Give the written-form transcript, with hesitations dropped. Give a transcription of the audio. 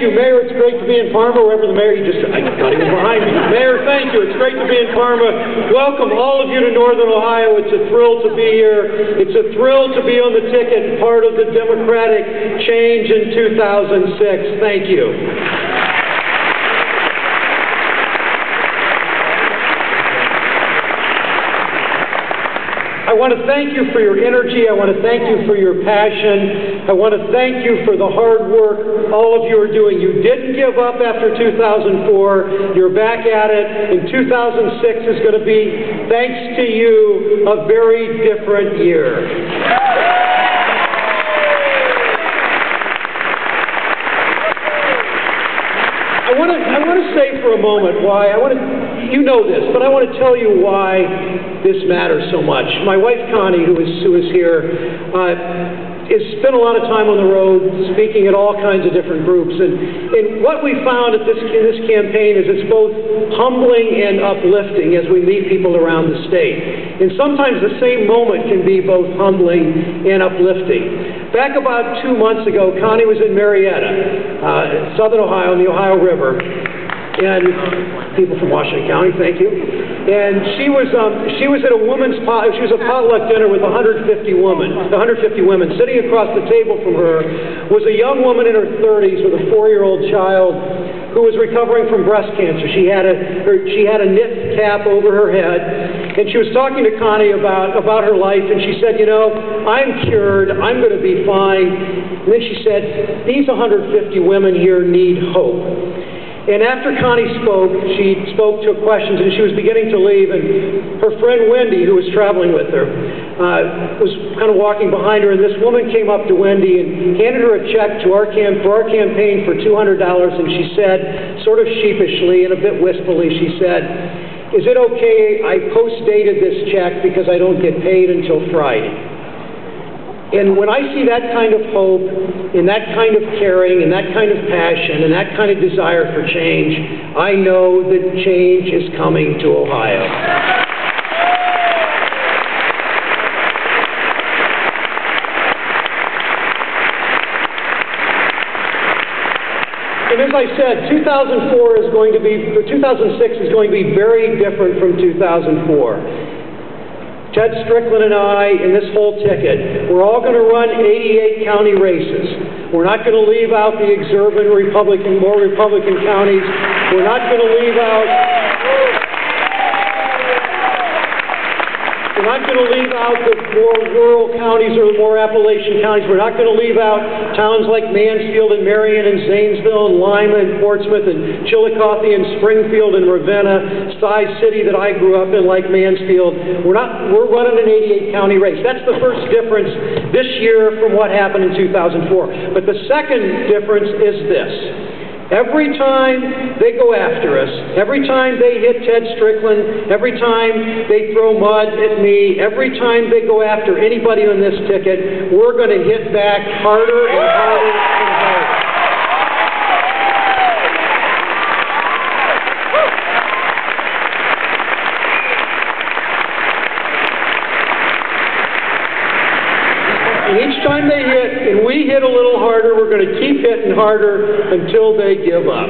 thank you, Mayor. It's great to be in Parma. Wherever the mayor, I thought he was behind me. Mayor, thank you. It's great to be in Parma. Welcome all of you to Northern Ohio. It's a thrill to be here. It's a thrill to be on the ticket, part of the Democratic change in 2006. Thank you. I want to thank you for your energy. I want to thank you for your passion. I want to thank you for the hard work all of you are doing. You didn't give up after 2004. You're back at it. And 2006 is going to be, thanks to you, a very different year. I want to say for a moment why, you know this, but I want to tell you why this matters so much. My wife, Connie, who is here, has spent a lot of time on the road speaking at all kinds of different groups. And what we found in this campaign is it's both humbling and uplifting as we meet people around the state. And sometimes the same moment can be both humbling and uplifting. Back about 2 months ago, Connie was in Marietta, Southern Ohio, on the Ohio River. And people from Washington County, thank you. And she was at a she was a potluck dinner with 150 women. Sitting across the table from her was a young woman in her 30s with a 4-year-old child who was recovering from breast cancer. She had a knit cap over her head, and she was talking to Connie about her life, and she said, you know, I'm cured, I'm going to be fine. And then she said, these 150 women here need hope. And after Connie spoke, she spoke to questions, and she was beginning to leave, and her friend Wendy, who was traveling with her, was kind of walking behind her, and this woman came up to Wendy and handed her a check for our campaign for $200, and she said, sort of sheepishly and a bit wistfully, she said, is it okay I post-dated this check because I don't get paid until Friday? And when I see that kind of hope, and that kind of caring, and that kind of passion, and that kind of desire for change, I know that change is coming to Ohio. And as I said, 2006 is going to be very different from 2004. Ted Strickland and I, in this whole ticket, we're all going to run 88 county races. We're not going to leave out the exurban more Republican counties. We're not going to leave out the more rural counties or the more Appalachian counties. We're not going to leave out towns like Mansfield and Marion and Zanesville and Lima and Portsmouth and Chillicothe and Springfield and Ravenna, Size City that I grew up in like Mansfield. We're running an 88 county race. That's the first difference this year from what happened in 2004. But the second difference is this. Every time they go after us, every time they hit Ted Strickland, every time they throw mud at me, every time they go after anybody on this ticket, we're going to hit back harder and harder and harder. And each time they hit, and we hit a little harder, we're going to keep hitting harder until they give up.